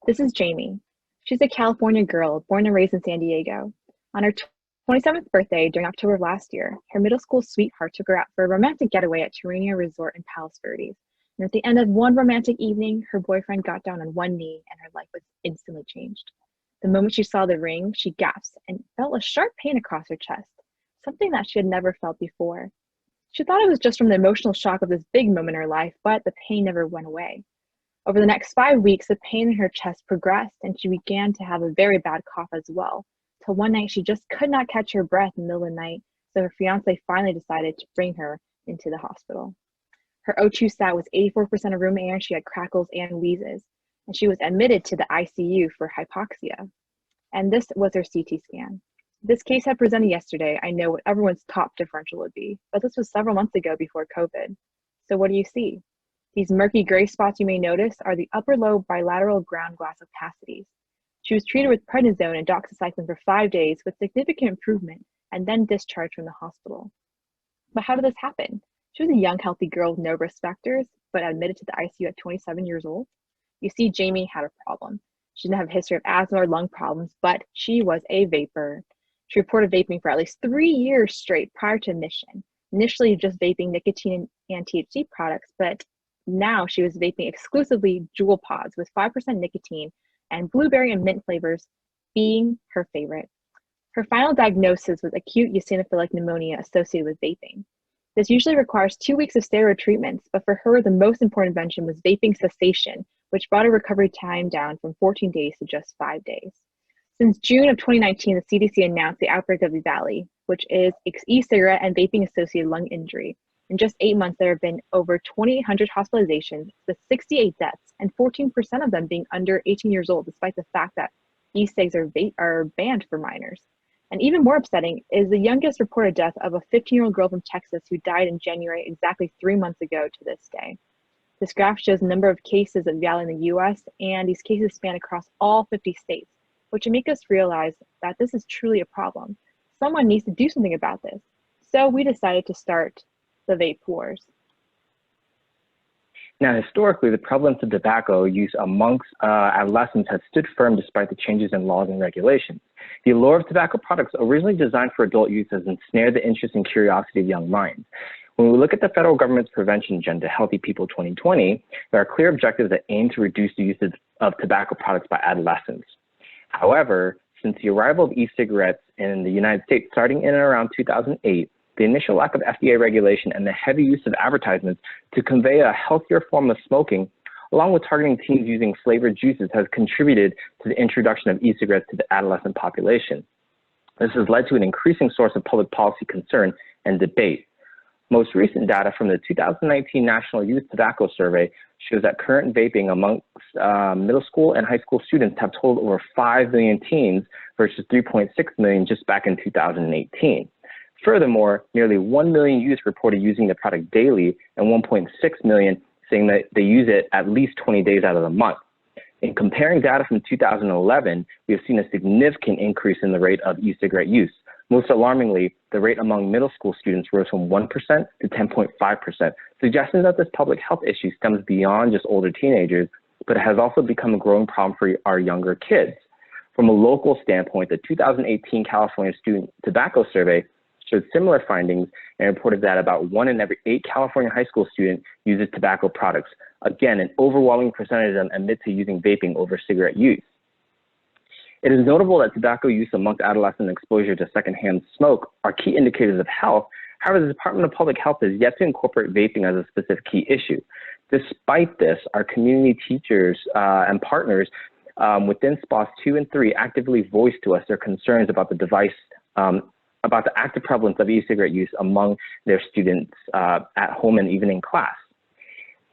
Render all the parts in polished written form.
This is Jamie. She's a California girl born and raised in San Diego. On her 27th birthday during October of last year, her middle school sweetheart took her out for a romantic getaway at Terrania Resort in Palos Verdes. And at the end of one romantic evening, her boyfriend got down on one knee and her life was instantly changed. The moment she saw the ring, she gasped and felt a sharp pain across her chest, something that she had never felt before. She thought it was just from the emotional shock of this big moment in her life, but the pain never went away. Over the next 5 weeks, the pain in her chest progressed and she began to have a very bad cough as well. Till one night, she just could not catch her breath in the middle of the night, so her fiance finally decided to bring her into the hospital. Her O2 sat was 84% of room air and she had crackles and wheezes, and she was admitted to the ICU for hypoxia. And this was her CT scan. This case had presented yesterday. I know what everyone's top differential would be, but this was several months ago before COVID. So what do you see? These murky gray spots you may notice are the upper lobe bilateral ground glass opacities. She was treated with prednisone and doxycycline for 5 days with significant improvement and then discharged from the hospital. But how did this happen? She was a young, healthy girl with no risk factors, but admitted to the ICU at 27 years old. You see, Jamie had a problem. She didn't have a history of asthma or lung problems, but she was a vapor. She reported vaping for at least 3 years straight prior to admission. Initially just vaping nicotine and THC products, but now she was vaping exclusively Juul pods with 5% nicotine and blueberry and mint flavors being her favorite. Her final diagnosis was acute eosinophilic pneumonia associated with vaping. This usually requires 2 weeks of steroid treatments, but for her, the most important intervention was vaping cessation, which brought her recovery time down from 14 days to just 5 days. Since June of 2019, the CDC announced the outbreak of EVALI, which is e-cigarette and vaping-associated lung injury. In just 8 months, there have been over 2,800 hospitalizations with 68 deaths, and 14% of them being under 18 years old, despite the fact that e-cigs are banned for minors. And even more upsetting is the youngest reported death of a 15-year-old girl from Texas who died in January, exactly 3 months ago to this day. This graph shows the number of cases of EVALI in the US, and these cases span across all 50 states, which make us realize that this is truly a problem. Someone needs to do something about this. So we decided to start the Vape Wars. Now, historically, the prevalence of tobacco use amongst adolescents has stood firm despite the changes in laws and regulations. The allure of tobacco products, originally designed for adult use, has ensnared the interest and curiosity of young minds. When we look at the federal government's prevention agenda, Healthy People 2020, there are clear objectives that aim to reduce the use of tobacco products by adolescents. However, since the arrival of e-cigarettes in the United States starting in and around 2008, the initial lack of FDA regulation and the heavy use of advertisements to convey a healthier form of smoking, along with targeting teens using flavored juices, has contributed to the introduction of e-cigarettes to the adolescent population. This has led to an increasing source of public policy concern and debate. Most recent data from the 2019 National Youth Tobacco Survey shows that current vaping amongst middle school and high school students have totaled over 5 million teens versus 3.6 million just back in 2018. Furthermore, nearly 1 million youth reported using the product daily and 1.6 million saying that they use it at least 20 days out of the month. In comparing data from 2011, we have seen a significant increase in the rate of e-cigarette use. Most alarmingly, the rate among middle school students rose from 1% to 10.5%, suggesting that this public health issue stems beyond just older teenagers, but it has also become a growing problem for our younger kids. From a local standpoint, the 2018 California Student Tobacco Survey showed similar findings and reported that about 1 in every 8 California high school students uses tobacco products. Again, an overwhelming percentage of them admit to using vaping over cigarette use. It is notable that tobacco use amongst adolescent exposure to secondhand smoke are key indicators of health. However, the Department of Public Health has yet to incorporate vaping as a specific key issue. Despite this, our community teachers and partners within SPOS 2 and 3 actively voiced to us their concerns about the device, about the active prevalence of e-cigarette use among their students at home and even in class.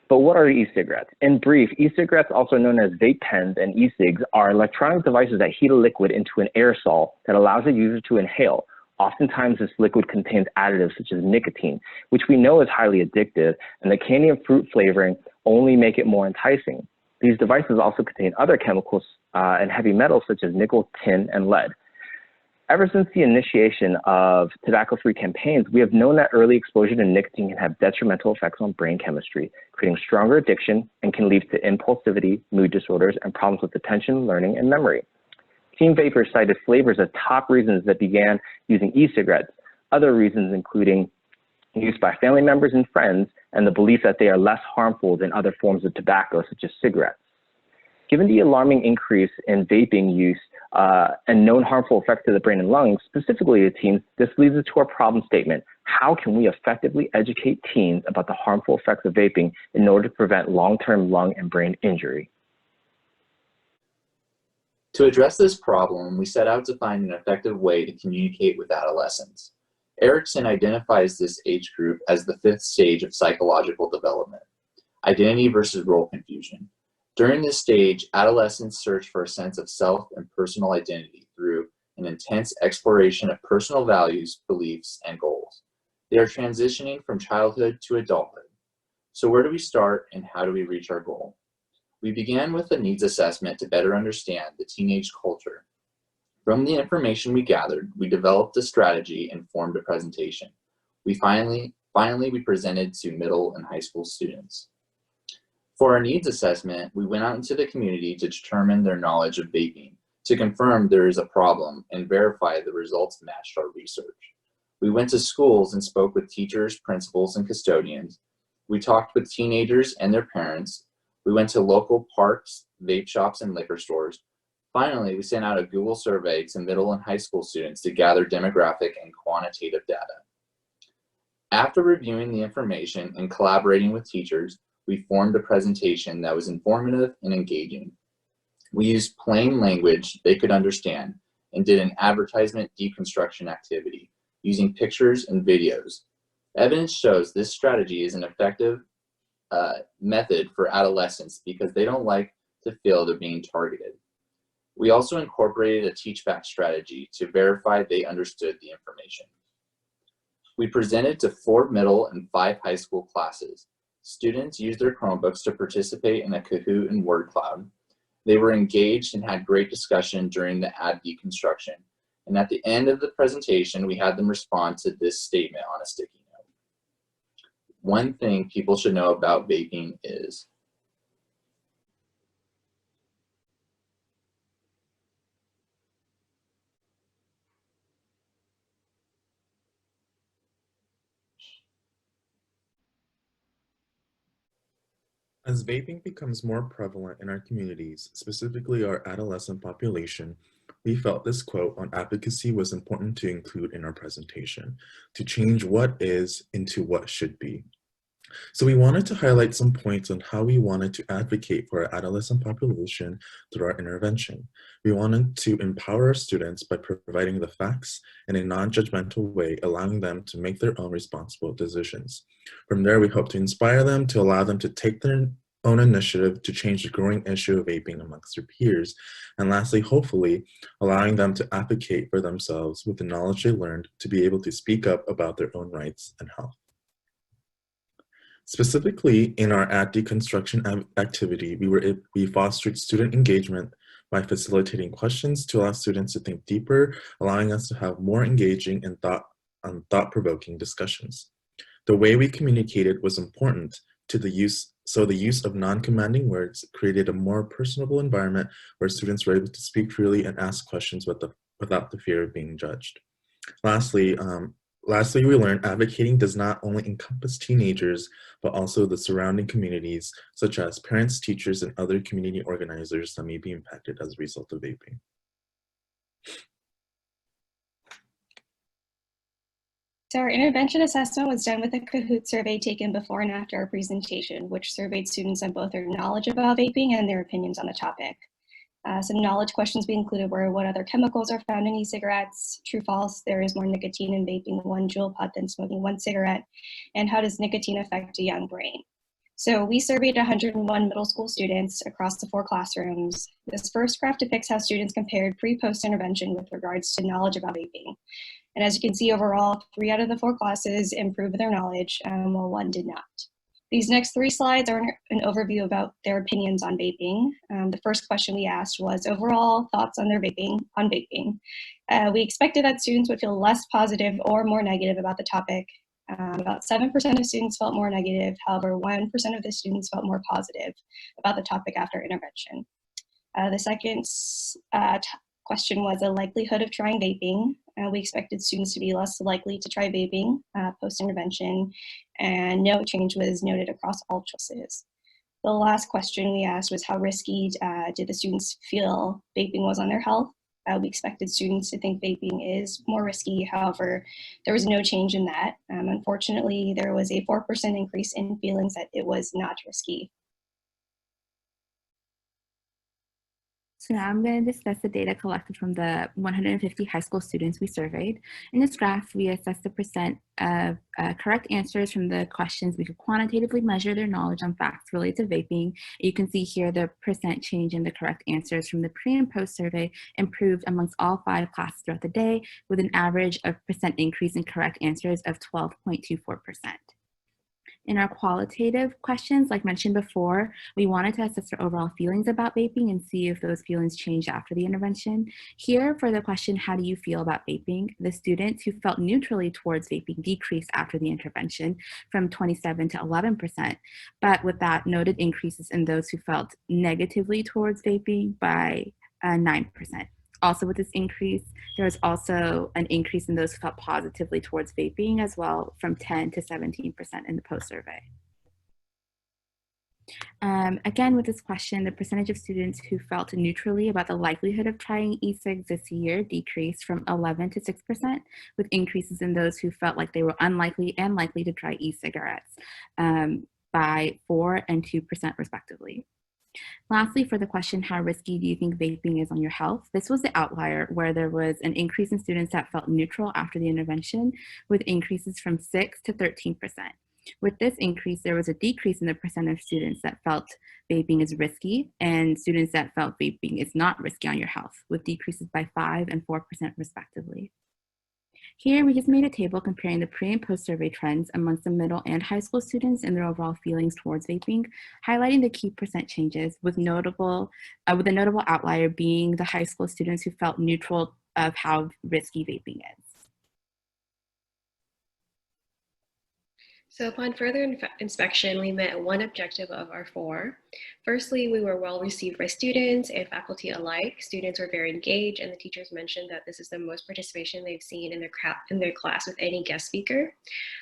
But what are e-cigarettes? In brief, e-cigarettes, also known as vape pens and e-cigs, are electronic devices that heat a liquid into an aerosol that allows the user to inhale. Oftentimes, this liquid contains additives such as nicotine, which we know is highly addictive, and the candy and fruit flavoring only make it more enticing. These devices also contain other chemicals and heavy metals such as nickel, tin, and lead. Ever since the initiation of tobacco-free campaigns, we have known that early exposure to nicotine can have detrimental effects on brain chemistry, creating stronger addiction and can lead to impulsivity, mood disorders, and problems with attention, learning, and memory. Teen vapers cited flavors as top reasons that began using e-cigarettes, other reasons including use by family members and friends, and the belief that they are less harmful than other forms of tobacco, such as cigarettes. Given the alarming increase in vaping use and known harmful effects to the brain and lungs, specifically to teens, this leads us to our problem statement. How can we effectively educate teens about the harmful effects of vaping in order to prevent long-term lung and brain injury? To address this problem, we set out to find an effective way to communicate with adolescents. Erickson identifies this age group as the 5th stage of psychological development, identity versus role confusion. During this stage, adolescents search for a sense of self and personal identity through an intense exploration of personal values, beliefs, and goals. They are transitioning from childhood to adulthood. So where do we start and how do we reach our goal? We began with a needs assessment to better understand the teenage culture. From the information we gathered, we developed a strategy and formed a presentation. Finally, we presented to middle and high school students. For our needs assessment, we went out into the community to determine their knowledge of vaping, to confirm there is a problem and verify the results matched our research. We went to schools and spoke with teachers, principals, and custodians. We talked with teenagers and their parents. We went to local parks, vape shops, and liquor stores. Finally, we sent out a Google survey to middle and high school students to gather demographic and quantitative data. After reviewing the information and collaborating with teachers, we formed a presentation that was informative and engaging. We used plain language they could understand and did an advertisement deconstruction activity using pictures and videos. Evidence shows this strategy is an effective method for adolescents because they don't like to feel they're being targeted. We also incorporated a teach-back strategy to verify they understood the information. We presented to 4 middle and 5 high school classes. Students used their Chromebooks to participate in a Kahoot and word cloud. They were engaged and had great discussion during the ad deconstruction. And at the end of the presentation, we had them respond to this statement on a sticky note. One thing people should know about vaping is As vaping becomes more prevalent in our communities, specifically our adolescent population, we felt this quote on advocacy was important to include in our presentation, to change what is into what should be. So we wanted to highlight some points on how we wanted to advocate for our adolescent population through our intervention. We wanted to empower our students by providing the facts in a non-judgmental way, allowing them to make their own responsible decisions. From there, we hope to inspire them to allow them to take their own initiative to change the growing issue of vaping amongst their peers. And lastly, hopefully, allowing them to advocate for themselves with the knowledge they learned to be able to speak up about their own rights and health. Specifically, in our ad deconstruction activity, we fostered student engagement by facilitating questions to allow students to think deeper, allowing us to have more engaging and thought-provoking discussions. The way we communicated was important to the use of non-commanding words created a more personable environment where students were able to speak freely and ask questions without the fear of being judged. Lastly, we learned advocating does not only encompass teenagers, but also the surrounding communities, such as parents, teachers, and other community organizers that may be impacted as a result of vaping. So our intervention assessment was done with a Kahoot survey taken before and after our presentation, which surveyed students on both their knowledge about vaping and their opinions on the topic. Some knowledge questions we included were what other chemicals are found in e-cigarettes, true false, there is more nicotine in vaping 1 joule pod than smoking 1 cigarette, and how does nicotine affect a young brain? So we surveyed 101 middle school students across the 4 classrooms. This first graph depicts how students compared pre-post intervention with regards to knowledge about vaping. And as you can see overall, 3 out of the 4 classes improved their knowledge, while 1 did not. These next 3 slides are an overview about their opinions on vaping. The first question we asked was overall thoughts on vaping. We expected that students would feel less positive or more negative about the topic. About 7% of students felt more negative. However, 1% of the students felt more positive about the topic after intervention. The second question was the likelihood of trying vaping. We expected students to be less likely to try vaping post-intervention, and no change was noted across all choices. The last question we asked was how risky did the students feel vaping was on their health. We expected students to think vaping is more risky. However, there was no change in that. Unfortunately, there was a 4% increase in feelings that it was not risky. So now I'm going to discuss the data collected from the 150 high school students we surveyed. In this graph, we assessed the percent of correct answers from the questions. We could quantitatively measure their knowledge on facts related to vaping. You can see here the percent change in the correct answers from the pre and post survey improved amongst all 5 classes throughout the day, with an average of percent increase in correct answers of 12.24%. In our qualitative questions, like mentioned before, we wanted to assess their overall feelings about vaping and see if those feelings changed after the intervention. Here, for the question, how do you feel about vaping? The students who felt neutrally towards vaping decreased after the intervention from 27 to 11%, but with that, noted increases in those who felt negatively towards vaping by 9%. Also with this increase, there was also an increase in those who felt positively towards vaping as well, from 10 to 17% in the post-survey. Again, with this question, the percentage of students who felt neutrally about the likelihood of trying e-cigs this year decreased from 11 to 6%, with increases in those who felt like they were unlikely and likely to try e-cigarettes by 4 and 2% respectively. Lastly, for the question, how risky do you think vaping is on your health? This was the outlier where there was an increase in students that felt neutral after the intervention, with increases from 6 to 13%. With this increase, there was a decrease in the percent of students that felt vaping is risky and students that felt vaping is not risky on your health, with decreases by 5 and 4% respectively. Here, we just made a table comparing the pre and post survey trends amongst the middle and high school students and their overall feelings towards vaping, highlighting the key percent changes, with a notable outlier being the high school students who felt neutral of how risky vaping is. So upon further inspection, we met one objective of our 4. Firstly, we were well received by students and faculty alike. Students were very engaged, and the teachers mentioned that this is the most participation they've seen in their class with any guest speaker.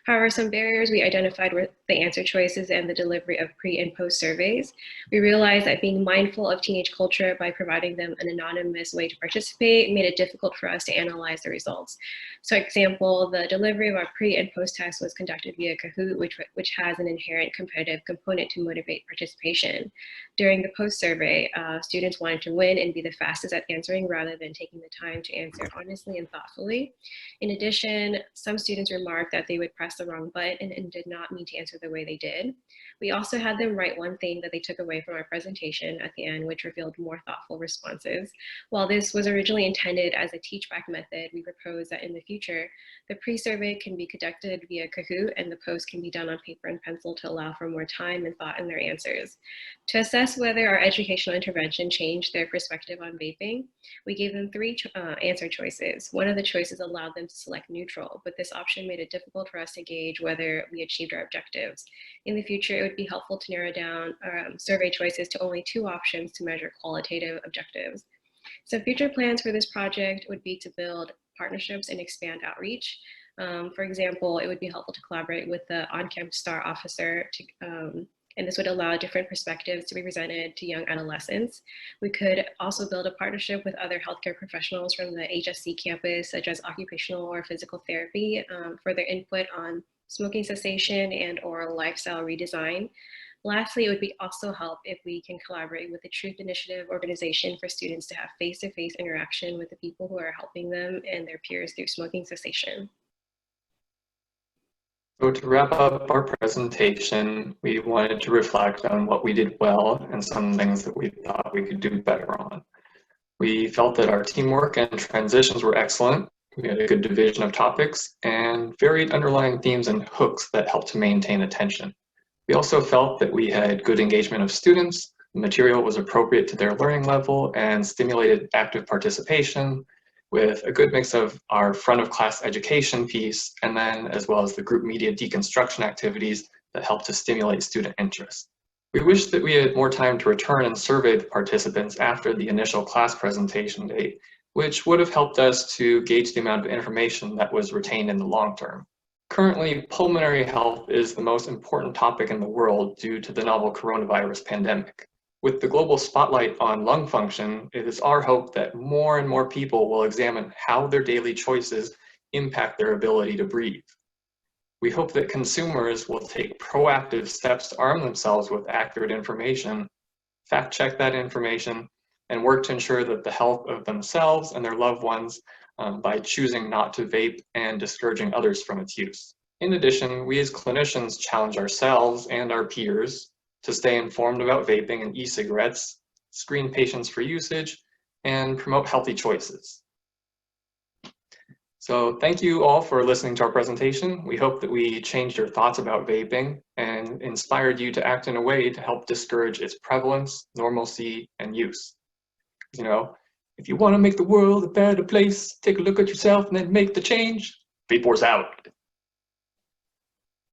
However, some barriers we identified were the answer choices and the delivery of pre and post surveys. We realized that being mindful of teenage culture by providing them an anonymous way to participate made it difficult for us to analyze the results. So, for example, the delivery of our pre and post test was conducted via Kahoot, which has an inherent competitive component to motivate participation. During the post survey, students wanted to win and be the fastest at answering rather than taking the time to answer honestly and thoughtfully. In addition, some students remarked that they would press the wrong button and did not mean to answer the way they did. We also had them write one thing that they took away from our presentation at the end, which revealed more thoughtful responses. While this was originally intended as a teach-back method, we propose that in the future, the pre-survey can be conducted via Kahoot and the post can be done on paper and pencil to allow for more time and thought in their answers. To assess whether our educational intervention changed their perspective on vaping, we gave them 3 answer choices. One of the choices allowed them to select neutral, but this option made it difficult for us to gauge whether we achieved our objectives. In the future, it would be helpful to narrow down survey choices to only 2 options to measure qualitative objectives. So future plans for this project would be to build partnerships and expand outreach. For example, it would be helpful to collaborate with the on-campus STAR officer and this would allow different perspectives to be presented to young adolescents. We could also build a partnership with other healthcare professionals from the HSC campus, such as occupational or physical therapy, for their input on smoking cessation and or lifestyle redesign. Lastly, it would be also help if we can collaborate with the Truth Initiative organization for students to have face-to-face interaction with the people who are helping them and their peers through smoking cessation. So to wrap up our presentation, we wanted to reflect on what we did well and some things that we thought we could do better on. We felt that our teamwork and transitions were excellent. We had a good division of topics and varied underlying themes and hooks that helped to maintain attention. We also felt that we had good engagement of students, the material was appropriate to their learning level and stimulated active participation with a good mix of our front of class education piece and then as well as the group media deconstruction activities that help to stimulate student interest. We wish that we had more time to return and survey the participants after the initial class presentation date, which would have helped us to gauge the amount of information that was retained in the long term. Currently, pulmonary health is the most important topic in the world due to the novel coronavirus pandemic. With the global spotlight on lung function, it is our hope that more and more people will examine how their daily choices impact their ability to breathe. We hope that consumers will take proactive steps to arm themselves with accurate information, fact-check that information, and work to ensure that the health of themselves and their loved ones by choosing not to vape and discouraging others from its use. In addition, we as clinicians challenge ourselves and our peers to stay informed about vaping and e-cigarettes, screen patients for usage, and promote healthy choices. So thank you all for listening to our presentation. We hope that we changed your thoughts about vaping and inspired you to act in a way to help discourage its prevalence, normalcy, and use. You know, if you want to make the world a better place, take a look at yourself and then make the change. Vape Wars out.